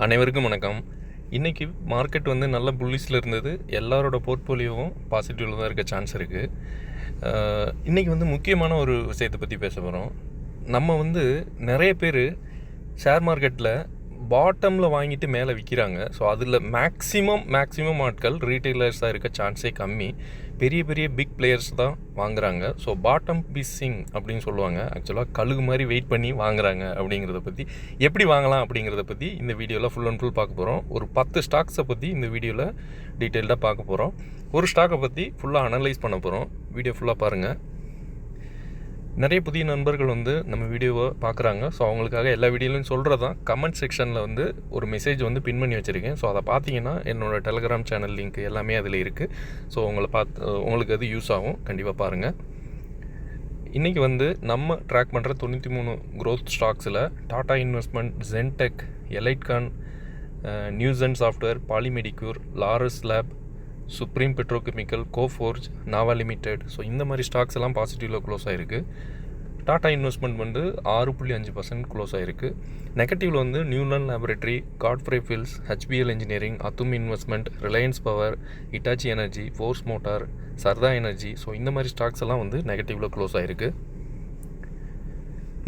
அனைவருக்கும் வணக்கம். இன்றைக்கி மார்க்கெட் வந்து நல்ல புல்லிஷில் இருந்தது. எல்லாரோட போர்ட்ஃபோலியோவும் பாசிட்டிவில் தான் இருக்க சான்ஸ் இருக்குது. இன்றைக்கி வந்து முக்கியமான ஒரு விஷயத்தை பற்றி பேச போகிறோம். நம்ம வந்து நிறைய பேர் ஷேர் மார்க்கெட்டில் பாட்டமில் வாங்கிட்டு மேலே விற்கிறாங்க. ஸோ அதில் மேக்ஸிமம் ஆட்கள் ரீட்டெயிலர்ஸாக இருக்க சான்ஸே கம்மி. பெரிய பெரிய பிக் பிளேயர்ஸ் தான் வாங்குகிறாங்க. ஸோ பாட்டம் பீசிங் அப்படின்னு சொல்லுவாங்க. ஆக்சுவலாக கழுகு மாதிரி வெயிட் பண்ணி வாங்குறாங்க. அப்படிங்கிறத பற்றி எப்படி வாங்கலாம் அப்படிங்கிறத பற்றி இந்த வீடியோவில் ஃபுல் அண்ட் ஃபுல் பார்க்க போகிறோம். ஒரு 10 ஸ்டாக்ஸை பற்றி இந்த வீடியோவில் டீட்டெயில்டாக பார்க்க போகிறோம். ஒரு ஸ்டாக்கை பற்றி ஃபுல்லாக அனலைஸ் பண்ண போகிறோம். வீடியோ ஃபுல்லாக பாருங்கள். நிறைய புதிய நண்பர்கள் வந்து நம்ம வீடியோவை பார்க்குறாங்க. ஸோ அவங்களுக்காக எல்லா வீடியோலையும் சொல்கிறது தான். கமெண்ட் செக்ஷனில் வந்து ஒரு மெசேஜ் வந்து பின் பண்ணி வச்சுருக்கேன். ஸோ அதை பார்த்தீங்கன்னா என்னோடய டெலகிராம் சேனல் லிங்க் எல்லாமே அதில் இருக்குது. ஸோ உங்களுக்கு அது யூஸ் ஆகும். கண்டிப்பாக பாருங்கள். இன்றைக்கி வந்து நம்ம ட்ராக் பண்ணுற 93 க்ரோத் ஸ்டாக்ஸில் Tata investment, Zentec, Elitecon, Newgen software, Polymedicure, Laurus lab, Supreme petrochemical, Coforge, Nava limited, so இந்த மாதிரி ஸ்டாக்ஸ் எல்லாம் பாசிட்டிவில் க்ளோஸ் ஆகிருக்கு. டாடா இன்வெஸ்ட்மெண்ட் வந்து 6.5% க்ளோஸ் ஆகிருக்கு. நெகட்டிவில் வந்து Neuland laboratory, Godfrey Phillips, HPL engineering, அத்தும் investment, Reliance power, Hitachi energy, Force motor, Sarda energy, so இந்த மாதிரி ஸ்டாக்ஸ் எல்லாம் வந்து நெகட்டிவில் க்ளோஸ் ஆகிருக்கு.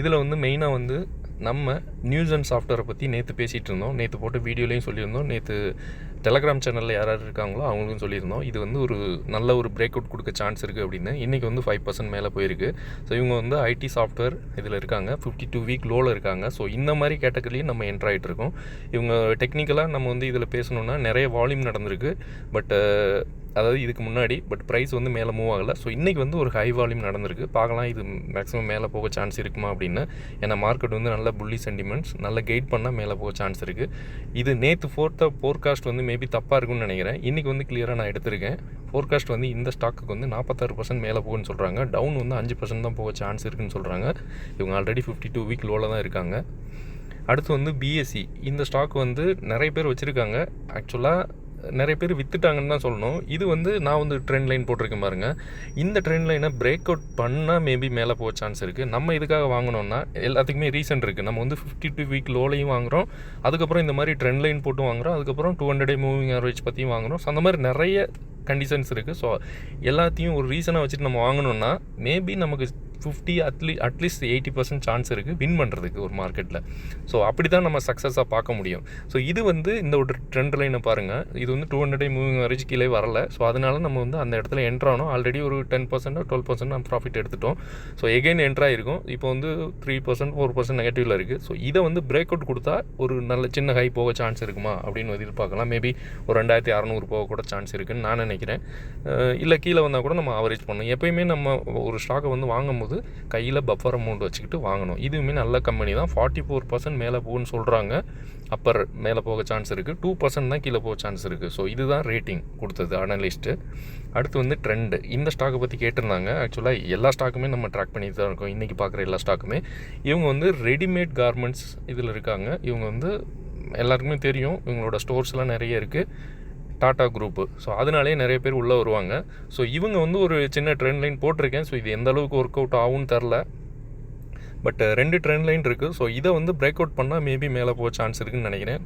இதில் வந்து மெயினாக வந்து நம்ம நியூசன் சாஃப்ட்வேரை பற்றி நேற்று பேசிகிட்டு இருந்தோம். நேற்று போட்ட வீடியோலையும் சொல்லியிருந்தோம். நேற்று டெலகிராம் சேனலில் யார் இருக்காங்களோ அவங்களுக்கும் சொல்லியிருந்தோம். இது வந்து ஒரு நல்ல ஒரு பிரேக் அவுட் கொடுக்க சான்ஸ் இருக்குது அப்படின்னு. இன்றைக்கி வந்து 5% மேலே போயிருக்கு. ஸோ இவங்க வந்து ஐடி சாஃப்ட்வேர் இதில் இருக்காங்க. 52 வீக் லோவில் இருக்காங்க. ஸோ இந்த மாதிரி கேட்டகரியும் நம்ம என்ட்ரு ஆகிட்டு இருக்கோம். இவங்க டெக்னிக்கலாக நம்ம வந்து இதில் பேசணுன்னா நிறைய வால்யூம் நடந்திருக்கு. அதாவது இதுக்கு முன்னாடி ப்ரைஸ் வந்து மேலே மூவ் ஆகலை. ஸோ இன்றைக்கி வந்து ஒரு ஹை வால்யூம் நடந்திருக்கு. பார்க்கலாம் இது மேக்ஸிமம் மேலே போக சான்ஸ் இருக்குமா அப்படின்னு. ஏன்னா மார்க்கெட் வந்து நல்ல புல்லி சென்டிமெண்ட்ஸ், நல்ல கைட் பண்ணால் மேலே போக சான்ஸ் இருக்குது. இது நேற்று ஃபோர்காஸ்ட் வந்து மேபி தப்பாக இருக்குன்னு நினைக்கிறேன். இன்றைக்கி வந்து கிளியராக நான் எடுத்திருக்கேன். ஃபோர்காஸ்ட் வந்து இந்த ஸ்டாக்குக்கு வந்து 46% மேலே போகுன்னு சொல்கிறாங்க. டவுன் வந்து 5% தான் போக சான்ஸ் இருக்குன்னு சொல்கிறாங்க. இவங்க ஆல்ரெடி 52 வீக் லோவில் தான் இருக்காங்க. அடுத்து வந்து பிஎஸ்சி, இந்த ஸ்டாக் வந்து நிறைய பேர் வச்சுருக்காங்க. ஆக்சுவலாக நிறைய பேர் விற்றுட்டாங்கன்னு தான் சொல்லணும். இது வந்து நான் வந்து ட்ரெண்ட் லைன் போட்டிருக்கேன் பாருங்கள். இந்த ட்ரெண்ட் லைனை பிரேக் அவுட் பண்ணால் மேபி மேலே போக சான்ஸ் இருக்குது. நம்ம இதுக்காக வாங்கினோன்னா எல்லாத்துக்குமே ரீசன் இருக்குது. நம்ம வந்து 52 வீக் லோலையும் வாங்குகிறோம், அதுக்கப்புறம் இந்த மாதிரி ட்ரெண்ட் லைன் போட்டு வாங்குகிறோம், அதுக்கப்புறம் 200 மூவிங் ஆவரேஜ் பற்றியும் வாங்குகிறோம். ஸோ அந்த மாதிரி நிறைய கண்டிஷன்ஸ் இருக்குது. ஸோ எல்லாத்தையும் ஒரு ரீசனாக வச்சுட்டு நம்ம வாங்கணுன்னா மேபி நமக்கு 50 அட்லீஸ்ட் 80% சான்ஸ் இருக்குது வின் பண்ணுறதுக்கு ஒரு மார்க்கெட்டில். ஸோ அப்படி தான் நம்ம சக்ஸஸாக பார்க்க முடியும். ஸோ இது வந்து இந்த ஒரு ட்ரெண்ட் லைனை பாருங்கள். இது வந்து 200 மூவிங் ஆவரேஜ் கீழே வரல. ஸோ அதனால நம்ம வந்து அந்த இடத்துல என்ட்ரானோம். ஆல்ரெடி ஒரு 10% 12% நம்ம ப்ராஃபிட் எடுத்துட்டோம். ஸோ எகெயின் என்ட்ராயிருக்கும். இப்போ வந்து 3% 4% நெகட்டிவில் இருக்குது. ஸோ இதை வந்து பிரேக் அவுட் கொடுத்தா ஒரு நல்ல சின்ன ஹை போக சான்ஸ் இருக்குமா அப்படின்னு எதிர்பார்க்கலாம். மேபி ஒரு 2600 போக கூட சான்ஸ் இருக்குதுன்னு நான் நினைக்கிறேன். இல்லை கீழே வந்தால் கூட நம்ம ஆவரேஜ் பண்ணணும். எப்போயுமே நம்ம ஒரு ஸ்டாக்கை வந்து வாங்கும்போது கையில் பஃபர் அமௌண்ட் வச்சுக்கிட்டு வாங்கணும். இதுவுமே நல்ல கம்பெனி தான். 44% மேலே போகுன்னு சொல்கிறாங்க. அப்பர் மேலே போக சான்ஸ் இருக்குது. 2% தான் கீழே போக சான்ஸ் இருக்குது. ஸோ இதுதான் ரேட்டிங் கொடுத்தது அனலிஸ்ட்டு. அடுத்து வந்து ட்ரெண்டு, இந்த ஸ்டாக்கை பற்றி கேட்டிருந்தாங்க. ஆக்சுவலாக எல்லா ஸ்டாக்குமே நம்ம ட்ராக் பண்ணி தான் இருக்கோம். இன்றைக்கி பார்க்குற எல்லா ஸ்டாக்குமே. இவங்க வந்து ரெடிமேட் கார்மெண்ட்ஸ் இதில் இருக்காங்க. இவங்க வந்து எல்லாருக்குமே தெரியும், இவங்களோட ஸ்டோர்ஸ்லாம் நிறைய இருக்குது, டாடா குரூப்பு. ஸோ அதனாலே நிறைய பேர் உள்ளே வருவாங்க. ஸோ இவங்க வந்து ஒரு சின்ன ட்ரெண்ட் லைன் போட்டிருக்கேன். ஸோ இது எந்த அளவுக்கு ஒர்க் அவுட் ஆகும்னு தெரில. 2 ட்ரெண்ட் லைன் இருக்குது. ஸோ இதை வந்து பிரேக் அவுட் பண்ணால் மேபி மேலே போக சான்ஸ் இருக்குதுன்னு நினைக்கிறேன்.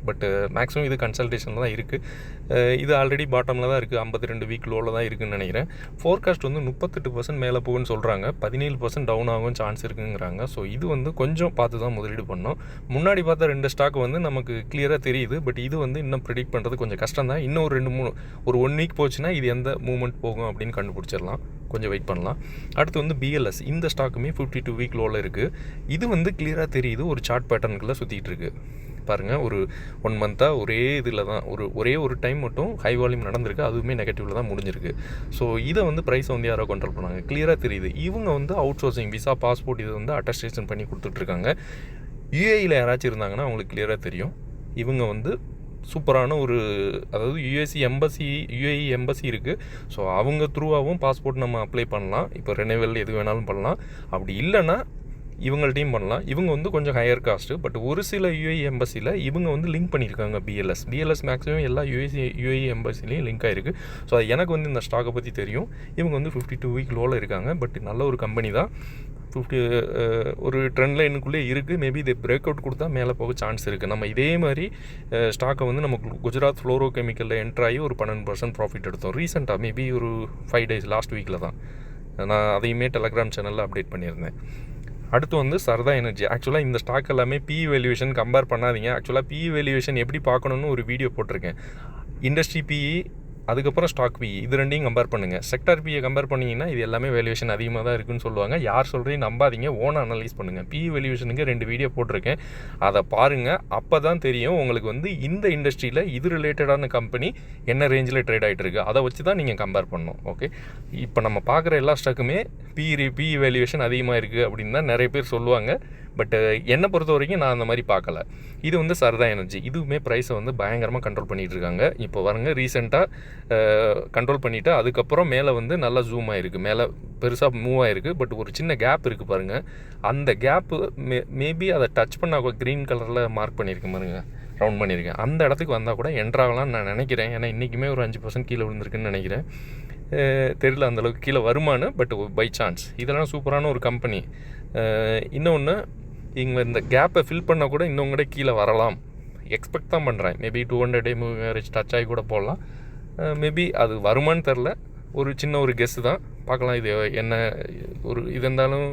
மேக்ஸிமம் இது கன்சல்டேஷனில் தான் இருக்குது. இது ஆல்ரெடி பாட்டமில் தான் இருக்குது. 52 வீக் லோவில் தான் இருக்குதுன்னு நினைக்கிறேன். ஃபோர்காஸ்ட் வந்து 38% மேலே போகுன்னு சொல்கிறாங்க. 17% டவுன் ஆகும் சான்ஸ் இருக்குங்கிறாங்க. ஸோ இது வந்து கொஞ்சம் பார்த்து தான் முதலீடு பண்ணோம். முன்னாடி பார்த்த 2 ஸ்டாக் வந்து நமக்கு கிளியராக தெரியுது. இது வந்து இன்னும் ப்ரிடிக்ட் பண்ணுறது கொஞ்சம் கஷ்டம் தான். இன்னும் ஒரு 1 வீக் போச்சுன்னா இது எந்த மூவ்மெண்ட் போகும் அப்படின்னு கண்டுபிடிச்சிடலாம். கொஞ்சம் வெயிட் பண்ணலாம். அடுத்து வந்து பிஎல்எஸ், இந்த ஸ்டாக்குமே 52 வீக் லோவில் இருக்குது. இது வந்து கிளியராக தெரியுது, ஒரு சார்ட் பேட்டர்னுக்குள்ளே சுற்றிட்டு இருக்குது பாருங்கள். ஒரு 1 மந்த்தாக ஒரே இதில் தான் ஒரே ஒரு டைம் மட்டும் ஹை வால்யூம் நடந்திருக்கு. அதுவுமே நெகட்டிவில் தான் முடிஞ்சிருக்கு. ஸோ இதை வந்து ப்ரைஸ் வந்து யாரோ கண்ட்ரோல் பண்ணாங்க, கிளியராக தெரியுது. இவங்க வந்து அவுட் சோர்சிங், விசா, பாஸ்போர்ட் இது வந்து அட்டஸ்டேஷன் பண்ணி கொடுத்துட்ருக்காங்க. யுஏஇயில் யாராச்சும் இருந்தாங்கன்னா அவங்களுக்கு கிளியராக தெரியும். இவங்க வந்து சூப்பரான ஒரு, அதாவது யுஏஇ எம்பசி இருக்குது. ஸோ அவங்க த்ரூவாகவும் பாஸ்போர்ட் நம்ம அப்ளை பண்ணலாம். இப்போ ரெனிவல் எது வேணாலும் பண்ணலாம். அப்படி இல்லைன்னா இவங்கள்ட்டையும் பண்ணலாம். இவங்க வந்து கொஞ்சம் ஹையர் காஸ்ட்டு. பட் ஒரு சில யுஏஇ எம்பசியில் இவங்க வந்து லிங்க் பண்ணியிருக்காங்க பிஎல்எஸ் மேக்ஸிமம் எல்லா யுஏஇ எம்பசிலையும் லிங்க் ஆகிருக்கு. ஸோ எனக்கு வந்து இந்த ஸ்டாக்கை பற்றி தெரியும். இவங்க வந்து 52 வீக் லோவில் இருக்காங்க. பட் நல்ல ஒரு கம்பெனி தான். ஒரு ட்ரெண்ட் லைனுக்குள்ளே இருக்குது. மேபி இது பிரேக் அவுட் கொடுத்தா மேலே போக சான்ஸ் இருக்குது. நம்ம இதே மாதிரி ஸ்டாக்கை வந்து நம்ம குஜராத் ஃப்ளோரோ கெமிக்கலில் என்ட்ராகி ஒரு 12% ப்ராஃபிட் எடுத்தோம் ரீசெண்டாக. மேபி ஒரு 5 days லாஸ்ட் வீக்கில் தான். நான் அதையுமே டெலகிராம் சேனலில் அப்டேட் பண்ணியிருந்தேன். அடுத்து வந்து சரதா எனர்ஜி. ஆக்சுவலாக இந்த ஸ்டாக் எல்லாமே PE வேல்யூவேஷன் கம்பேர் பண்ணாதீங்க. ஆக்சுவலாக PE வேல்யூவேஷன் எப்படி பார்க்கணுன்னு ஒரு வீடியோ போட்டிருக்கேன். இண்டஸ்ட்ரி PE, அதுக்கப்புறம் ஸ்டாக் PE, இது ரெண்டையும் கம்பேர் பண்ணுங்கள். செக்டார் PE கம்பேர் பண்ணிங்கன்னா இது எல்லாமே வேல்யூவேஷன் அதிகமாக தான் இருக்குன்னு சொல்லுவாங்க. யார் சொல்கிறதையும் நம்பாதீங்க, ஓனாக அனலைஸ் பண்ணுங்கள். PE வேல்யூவேஷனுக்கு 2 வீடியோ போட்டிருக்கேன், அதை பாருங்கள். அப்போ தான் தெரியும் உங்களுக்கு வந்து இந்த இண்டஸ்ட்ரியில் இது ரிலேட்டடான கம்பெனி என்ன ரேஞ்சில் ட்ரேட் ஆகிட்டு இருக்குது. அதை வச்சு தான் நீங்கள் கம்பேர் பண்ணணும். ஓகே, இப்போ நம்ம பார்க்குற எல்லா ஸ்டாக்குமே PE வேல்யூவேஷன் அதிகமாக இருக்குது அப்படின்னு தான் நிறைய பேர் சொல்லுவாங்க. பட் என்னை பொறுத்த வரைக்கும் நான் அந்த மாதிரி பார்க்கல. இது வந்து சரதா எனர்ஜி. இதுவுமே ப்ரைஸை வந்து பயங்கரமாக கண்ட்ரோல் பண்ணிகிட்டு இருக்காங்க. இப்போ வரங்க ரீசெண்டாக கண்ட்ரோல் பண்ணிவிட்டு அதுக்கப்புறம் மேலே வந்து நல்லா ஜூம் ஆகிருக்கு, மேலே பெருசாக மூவ் ஆகிருக்கு. பட் ஒரு சின்ன கேப் இருக்குது பாருங்கள். அந்த கேப்பு மேபி அதை டச் பண்ணால் க்ரீன் கலரில் மார்க் பண்ணியிருக்கேன் பாருங்கள், ரவுண்ட் பண்ணியிருக்கேன். அந்த இடத்துக்கு வந்தால் கூட என்ட்ராகலாம்னு நான் நினைக்கிறேன். ஏன்னா இன்றைக்குமே ஒரு 5% கீழே விழுந்திருக்குன்னு நினைக்கிறேன். தெரியல அந்தளவுக்கு கீழே வருமானு, பட் பை சான்ஸ். இதெல்லாம் சூப்பரான ஒரு கம்பெனி. இன்னொன்று, இங்கே இந்த கேப்பை ஃபில் பண்ணால் கூட இன்னும் கூட கீழே வரலாம், எக்ஸ்பெக்ட் தான் பண்ணுறேன். Maybe 200-day moving average touch ஆகி கூட போடலாம். மேபி அது வருமானு தெரில, ஒரு சின்ன ஒரு கெஸ்ஸு தான், பார்க்கலாம். இது என்ன இது இருந்தாலும்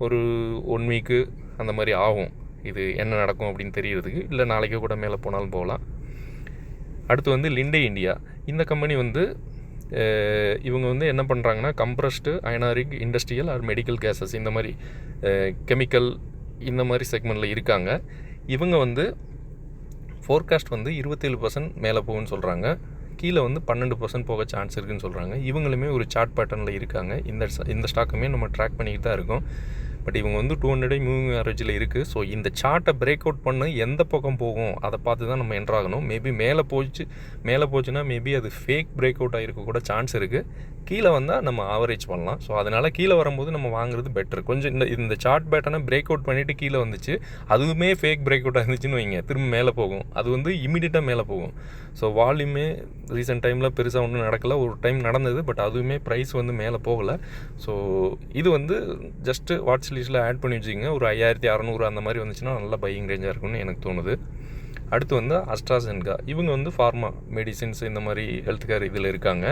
ஒரு 1 வீக்கு அந்த மாதிரி ஆகும் இது என்ன நடக்கும் அப்படின்னு தெரியறதுக்கு. இல்லை நாளைக்கு கூட மேலே போனாலும் போகலாம். அடுத்து வந்து லிண்டே இந்தியா. இந்த கம்பெனி வந்து இவங்க வந்து என்ன பண்ணுறாங்கன்னா, கம்ப்ரஸ்டு அயனாரிக் இண்டஸ்ட்ரியல் ஆர் மெடிக்கல் கேஸஸ், இந்த மாதிரி கெமிக்கல் இந்த மாதிரி செக்மெண்ட்டில் இருக்காங்க. இவங்க வந்து ஃபோர்காஸ்ட் வந்து 27% மேலே போகுன்னு சொல்கிறாங்க. கீழே வந்து 12% போக சான்ஸ் இருக்குதுன்னு சொல்கிறாங்க. இவங்களுமே ஒரு சார்ட் பேட்டர்னில் இருக்காங்க. இந்த ஸ்டாக்குமே நம்ம ட்ராக் பண்ணிக்கிட்டு தான் இருக்கோம். பட் இவங்க வந்து 200-day மூவிங் ஆவரேஜில் இருக்குது. ஸோ இந்த சார்ட்டை பிரேக் அவுட் பண்ண எந்த பக்கம் போகும் அதை பார்த்து தான் நம்ம என்ட்ராகணும். மேபி மேலே போச்சுன்னா மேபி அது ஃபேக் பிரேக் அவுட் ஆகிருக்க கூட சான்ஸ் இருக்குது. கீழே வந்தால் நம்ம ஆவரேஜ் பண்ணலாம். ஸோ அதனால் கீழே வரும்போது நம்ம வாங்குறது பெட்டர். கொஞ்சம் இந்த சார்ட் பேட்டர்னை பிரேக் அவுட் பண்ணிவிட்டு கீழே வந்துச்சு, அதுவுமே ஃபேக் பிரேக் அவுட் ஆகிருந்துச்சுன்னு வைங்க, திரும்ப மேலே போகும். அது வந்து இமீடியட்டாக மேலே போகும். ஸோ வால்யூமே ரீசெண்ட் டைமில் பெருசாக ஒன்றும் நடக்கலை. ஒரு டைம் நடந்தது, பட் அதுவுமே ப்ரைஸ் வந்து மேலே போகலை. ஸோ இது வந்து ஜஸ்ட்டு வாட்ச் லிஸ்ட்டில் ஆட் பண்ணி வச்சுக்கிங்க. ஒரு 5600 அந்த மாதிரி வந்துச்சுன்னா நல்ல பையிங் ரேஞ்சாக இருக்கும்னு எனக்கு தோணுது. அடுத்து வந்து அஸ்ட்ராசென்கா. இவங்க வந்து ஃபார்மா மெடிசின்ஸ் இந்த மாதிரி ஹெல்த் கேர் இதில் இருக்காங்க.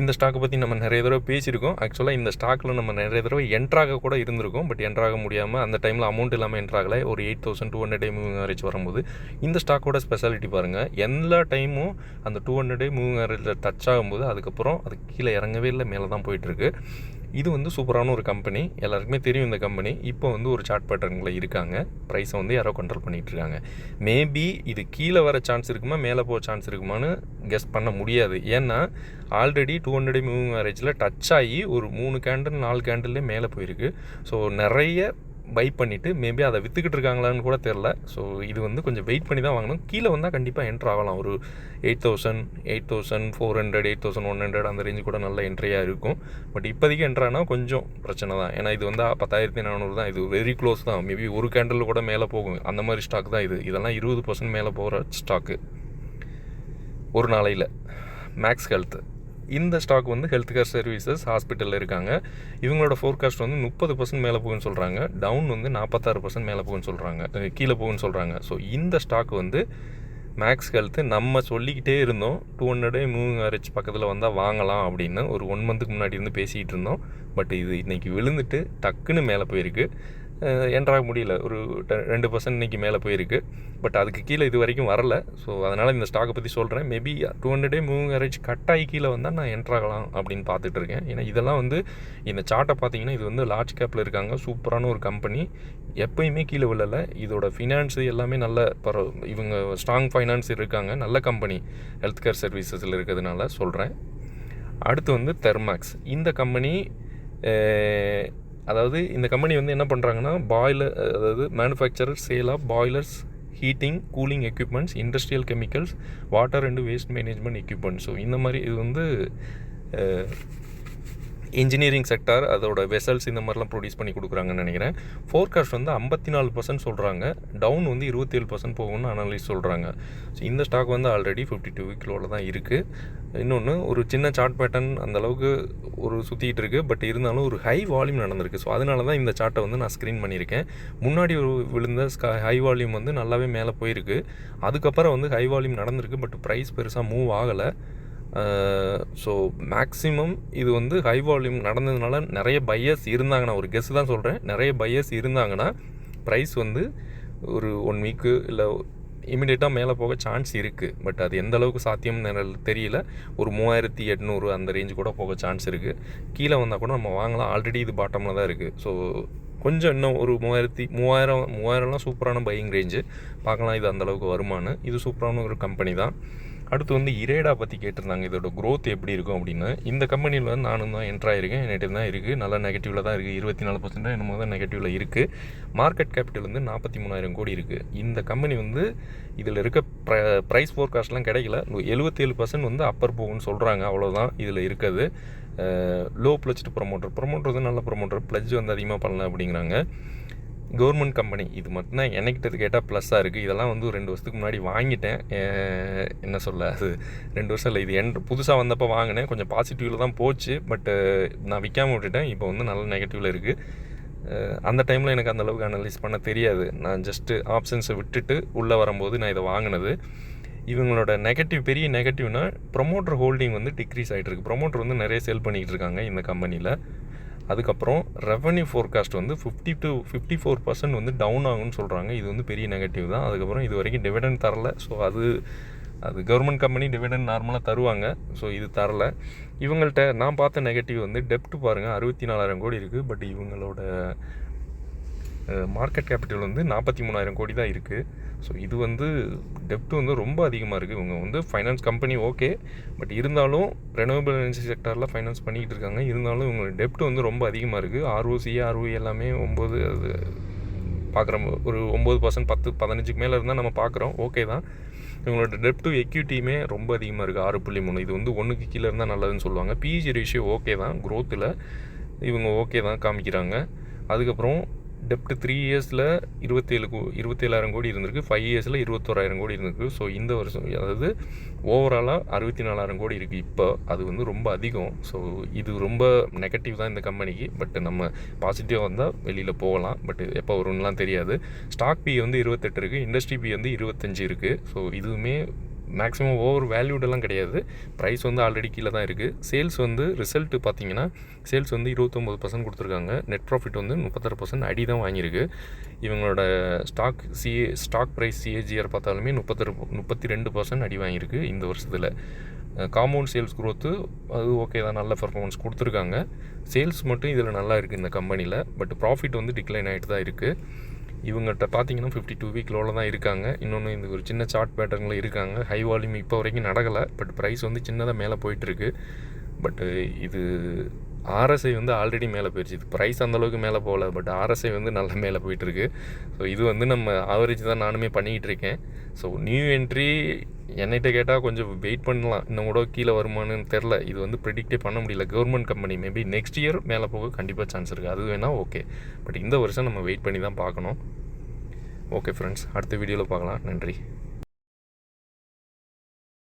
இந்த ஸ்டாக்கை பற்றி நம்ம நிறைய தடவை பேசியிருக்கோம். ஆக்சுவலாக இந்த ஸ்டாக்கில் நம்ம நிறைய தடவை என்ட்ராக கூட இருந்திருக்கோம். பட் என்ட்ராக முடியாமல் அந்த டைமில் அமௌண்ட் இல்லாமல் என்ட்ராகலை. ஒரு 8200-day மூவிங் ஆவரேஜ் வரும்போது இந்த ஸ்டாக்கோட ஸ்பெஷாலிட்டி பாருங்கள். எல்லா டைமும் அந்த 200-day மூவிங் ஆவரேஜில் டச் ஆகும்போது அதுக்கப்புறம் அது கீழே இறங்கவே இல்லை, மேலே தான் போயிட்டுருக்கு. இது வந்து சூப்பரான ஒரு கம்பெனி, எல்லாருக்குமே தெரியும் இந்த கம்பெனி. இப்போ வந்து ஒரு சார்ட் பேட்டர்னில் இருக்காங்க. ப்ரைஸை வந்து யாரோ கண்ட்ரோல் பண்ணிகிட்ருக்காங்க. மேபி இது கீழே வர சான்ஸ் இருக்குமா, மேலே போக சான்ஸ் இருக்குமான்னு கெஸ் பண்ண முடியாது. ஏன்னா ஆல்ரெடி 200-day மூவிங் ஆவரேஜில் டச் ஆகி ஒரு 3 கேண்டில் 4 கேண்டில்லே மேலே போயிருக்கு. ஸோ நிறைய பை பண்ணிவிட்டு மேபி அதை விற்றுக்கிட்டு இருக்காங்களான்னு கூட தெரில. ஸோ இது வந்து கொஞ்சம் வெயிட் பண்ணி தான் வாங்கணும். கீழே வந்தால் கண்டிப்பாக என்ட்ரு ஆகலாம். ஒரு 8000, 8400, 8100 அந்த ரேஞ்சு கூட நல்ல என்ட்ரியாக இருக்கும். பட் இப்போதைக்கு என்ட்ரானா கொஞ்சம் பிரச்சனை தான். ஏன்னா இது வந்து 10400 தான். இது வெரி க்ளோஸ் தான். மேபி ஒரு கேண்டில் கூட மேலே போகும். அந்த மாதிரி ஸ்டாக் தான் இது. இதெல்லாம் 20% மேலே போகிற ஸ்டாக்கு ஒரு நாளையில். Max Health. இந்த ஸ்டாக் வந்து ஹெல்த் கேர் சர்வீசஸ் ஹாஸ்பிட்டலில் இருக்காங்க. இவங்களோட ஃபோர்காஸ்ட் வந்து 30% மேலே போகுன்னு சொல்கிறாங்க. டவுன் வந்து 46% மேலே போகுன்னு சொல்கிறாங்க, கீழே போகுன்னு சொல்கிறாங்க. ஸோ இந்த ஸ்டாக் வந்து மேக்ஸ் ஹெல்த்து நம்ம சொல்லிக்கிட்டே இருந்தோம் 200-day மூவிங் ஆவரேஜ் பக்கத்தில் வந்தால் வாங்கலாம் அப்படின்னு ஒரு 1 மந்த்துக்கு முன்னாடி இருந்து பேசிகிட்டு இருந்தோம். பட் இது இன்றைக்கி விழுந்துட்டு டக்குன்னு மேலே போயிருக்கு. என்ட்ராக முடியல. ஒரு 2% இன்றைக்கி மேலே போயிருக்கு. பட் அதுக்கு கீழே இது வரைக்கும் வரல. ஸோ அதனால் இந்த ஸ்டாக்கை பற்றி சொல்கிறேன். Maybe 200-day moving average cut ஆகி கீழே வந்தால் நான் என்ட்ராகலாம் அப்படின்னு பார்த்துட்ருக்கேன். ஏன்னா இதெல்லாம் வந்து இந்த சார்ட்டை பார்த்தீங்கன்னா இது வந்து லார்ஜ் கேப்பில் இருக்காங்க. சூப்பரான ஒரு கம்பெனி, எப்போயுமே கீழே விழலை. இதோட ஃபினான்ஸு எல்லாமே நல்ல இவங்க ஸ்ட்ராங் ஃபைனான்ஸ் இருக்காங்க. நல்ல கம்பெனி ஹெல்த் கேர் சர்வீசஸில் இருக்கிறதுனால சொல்கிறேன். அடுத்து வந்து தெர்மாக்ஸ். இந்த கம்பெனி அதாவது இந்த கம்பெனி வந்து என்ன பண்ணுறாங்கன்னா அதாவது manufacturer sale of boilers, heating, cooling equipments, industrial chemicals, water and waste management equipments. So இந்த மாதிரி இது வந்து இன்ஜினியரிங் செக்டார் அதோட வெசல்ஸ் இந்த மாதிரிலாம் ப்ரொடியூஸ் பண்ணி கொடுக்குறாங்கன்னு நினைக்கிறேன். ஃபோர்காஸ்ட் வந்து 54% சொல்கிறாங்க, டவுன் வந்து 27% போகும்னு அனலிஸ்ட் சொல்கிறாங்க. ஸோ இந்த ஸ்டாக் வந்து ஆல்ரெடி 52 வீக் லோவில் தான் இருக்குது. இன்னொன்று ஒரு சின்ன சார்ட் பேட்டர்ன் அந்தளவுக்கு ஒரு சுற்றிட்டு இருக்குது, பட் இருந்தாலும் ஒரு ஹை வால்யூம் நடந்திருக்கு. ஸோ அதனால தான் இந்த சார்ட்டை வந்து நான் ஸ்க்ரீன் பண்ணியிருக்கேன். முன்னாடி ஒரு விழுந்த ஹை வால்யூம் வந்து நல்லாவே மேலே போயிருக்கு, அதுக்கப்புறம் வந்து ஹை வால்யூம் நடந்திருக்கு, பட் ப்ரைஸ் பெருசாக மூவ் ஆகலை. ஸோ மேக்ஸிமம் இது வந்து ஹை வால்யூம் நடந்ததுனால நிறைய பையர்ஸ் இருந்தாங்கன்னா, ஒரு கெஸ் தான் சொல்கிறேன், நிறைய பையர்ஸ் இருந்தாங்கன்னா ப்ரைஸ் வந்து ஒரு 1 வீக்கு இல்லை இமீடியட்டாக மேலே போக சான்ஸ் இருக்குது. பட் அது எந்த அளவுக்கு சாத்தியம்னு தெரியல. ஒரு 3800 அந்த ரேஞ்சு கூட போக சான்ஸ் இருக்குது. கீழே வந்தால் கூட நம்ம வாங்கலாம், ஆல்ரெடி இது பாட்டமில் தான் இருக்குது. ஸோ கொஞ்சம் இன்னும் ஒரு 3000 சூப்பரான பையிங் ரேஞ்சு பார்க்கலாம், இது அந்தளவுக்கு வருமானு. இது சூப்பரான ஒரு கம்பெனி தான். அடுத்து வந்து இரேடா பற்றி கேட்டிருந்தாங்க, இதோட க்ரோத் எப்படி இருக்கும் அப்படின்னு. இந்த கம்பெனியில் வந்து நானும் தான் என்ட்ரு ஆகிருக்கேன், என்கிட்ட தான் இருக்குது, நல்லா நெகட்டிவில் தான் இருக்குது, 24% என்னமோ தான் நெகட்டிவில் இருக்குது. மார்க்கெட் கேபிட்டல் வந்து 43,000 கோடி இருக்குது. இந்த கம்பெனி வந்து இதில் இருக்க ப்ரைஸ் ஃபோர்காஸ்ட்லாம் கிடைக்கல, 77% வந்து அப்பர் போகும்னு சொல்கிறாங்க, அவ்வளோதான் இதில் இருக்குது. லோ ப்ளஜ்டு ப்ரொமோட்டர் வந்து நல்ல ப்ரொமோட்டர், ப்ளஜ் வந்து அதிகமாக பண்ணல அப்படிங்கிறாங்க. கவர்மெண்ட் கம்பெனி இது மட்டும்தான் எனக்கிட்ட கேட்டால் ப்ளஸ்ஸாக இருக்குது. இதெல்லாம் வந்து ஒரு 2 வருஷத்துக்கு முன்னாடி வாங்கிட்டேன். என்ன சொல்ல, அது 2 வருஷம் இல்லை, இது புதுசாக வந்தப்போ வாங்கினேன், கொஞ்சம் பாசிட்டிவில் தான் போச்சு, பட்டு நான் விற்காமல் விட்டுட்டேன். இப்போ வந்து நல்ல நெகட்டிவில் இருக்குது. அந்த டைமில் எனக்கு அந்தளவுக்கு அனலைஸ் பண்ண தெரியாது, நான் ஜஸ்ட்டு ஆப்ஷன்ஸை விட்டுட்டு உள்ளே வரும்போது நான் இதை வாங்கினது. இவங்களோட பெரிய நெகட்டிவ்னா ப்ரொமோட்டர் ஹோல்டிங் வந்து டிக்ரீஸ் ஆகிட்டு இருக்குது. ப்ரொமோட்டர் வந்து நிறைய சேல் பண்ணிக்கிட்டு இருக்காங்க இந்த கம்பெனியில். அதுக்கப்புறம் ரெவன்யூ ஃபோர்காஸ்ட் வந்து 54% வந்து டவுன் ஆகும்னு சொல்கிறாங்க. இது வந்து பெரிய நெகட்டிவ் தான். அதுக்கப்புறம் இது வரைக்கும் டிவிடெண்ட் தரல. ஸோ அது கவர்மெண்ட் கம்பெனி டிவிடெண்ட் நார்மலாக தருவாங்க, ஸோ இது தரல. இவங்கள்ட்ட நான் பார்த்த நெகட்டிவ் வந்து டெப்ட் பாருங்கள், 64,000 கோடி இருக்குது. பட் இவங்களோட மார்க்கெட் கேபிட்டல் வந்து 43,000 கோடி தான் இருக்குது. ஸோ இது வந்து டெப்ட் வந்து ரொம்ப அதிகமாக இருக்குது. இவங்க வந்து ஃபைனான்ஸ் கம்பெனி ஓகே, பட் இருந்தாலும் ரெனோவபிள் எனர்ஜி செக்டாரில் ஃபைனான்ஸ் பண்ணிக்கிட்டு இருக்காங்க. இருந்தாலும் இவங்களோட டெப்ட் வந்து ரொம்ப அதிகமாக இருக்குது. ROE எல்லாமே 9 அது பார்க்குறோம், ஒரு 9%, 10-15க்கு மேலே இருந்தால் நம்ம பார்க்குறோம், ஓகே தான். இவங்களோட டெப்ட் டு எக்யூட்டியுமே ரொம்ப அதிகமாக இருக்குது, 6.3. இது வந்து 1க்கு கீழே இருந்தால் நல்லதுன்னு சொல்லுவாங்க. PEG ரேஷியோ ஓகே தான், க்ரோத்தில் இவங்க ஓகே தான் காமிக்கிறாங்க. அதுக்கப்புறம் டெப்ட் 3 இயர்ஸில் 27,000 கோடி இருந்திருக்கு, 5 இயர்ஸில் 21,000 கோடி இருந்திருக்கு. ஸோ இந்த வருஷம் அதாவது ஓவராலாக 64,000 கோடி இருக்குது இப்போ. அது வந்து ரொம்ப அதிகம். ஸோ இது ரொம்ப நெகட்டிவ் தான் இந்த கம்பெனிக்கு. பட் நம்ம பாசிட்டிவாக வந்தால் வெளியில் போகலாம், பட் எப்போ வரும்னுலாம் தெரியாது. ஸ்டாக் பி வந்து 28 இருக்குது, இண்டஸ்ட்ரி பி வந்து 25 இருக்குது. ஸோ இதுவுமே மேக்ஸிமம் ஓவர் வேல்யூடெல்லாம் கிடையாது, ப்ரைஸ் வந்து ஆல்ரெடி கீழே தான் இருக்குது. சேல்ஸ் வந்து ரிசல்ட்டு பார்த்தீங்கன்னா சேல்ஸ் வந்து 29% கொடுத்துருக்காங்க, நெட் ப்ராஃபிட் வந்து 36% அடி தான் வாங்கியிருக்கு. இவங்களோட ஸ்டாக் ப்ரைஸ் CAGR பார்த்தாலுமே 32% அடி வாங்கியிருக்கு இந்த வருஷத்தில். காம்பவுண்ட் சேல்ஸ் க்ரோத்து அது ஓகே தான், நல்ல பர்ஃபார்மன்ஸ் கொடுத்துருக்காங்க. சேல்ஸ் மட்டும் இதில் நல்லா இருக்குது இந்த கம்பெனியில், பட் ப்ராஃபிட் வந்து டிக்ளைன் ஆகிட்டு தான் இருக்குது. இவங்ககிட்ட பார்த்தீங்கன்னா 52 வீக் லோவில் தான் இருக்காங்க. இன்னொன்று இந்த ஒரு சின்ன சார்ட் பேட்டர்னில் இருக்காங்க. ஹை வால்யூம் இப்போ வரைக்கும் நடக்கலை, பட் ப்ரைஸ் வந்து சின்னதாக மேலே போயிட்டுருக்கு. பட்டு இது RSI வந்து ஆல்ரெடி மேலே போயிடுச்சு. இது ப்ரைஸ் அந்தளவுக்கு மேலே போகல, பட் RSI வந்து நல்லா மேலே போயிட்டுருக்கு. ஸோ இது வந்து நம்ம ஆவரேஜ் தான் நானுமே பண்ணிக்கிட்டு இருக்கேன். ஸோ நியூ என்ட்ரி என்னகிட்ட கேட்டால் கொஞ்சம் வெயிட் பண்ணலாம், இன்னும் கூட கீழே வருமானு தெரில. இது வந்து ப்ரெடிக்டே பண்ண முடியல. Government company maybe next year மேலே போக கண்டிப்பாக சான்ஸ் இருக்குது, அது வேணால் ஓகே. பட் இந்த வருஷம் நம்ம வெயிட் பண்ணி தான் பார்க்கணும். ஓகே ஃப்ரெண்ட்ஸ், அடுத்த வீடியோவில் பார்க்கலாம். நன்றி.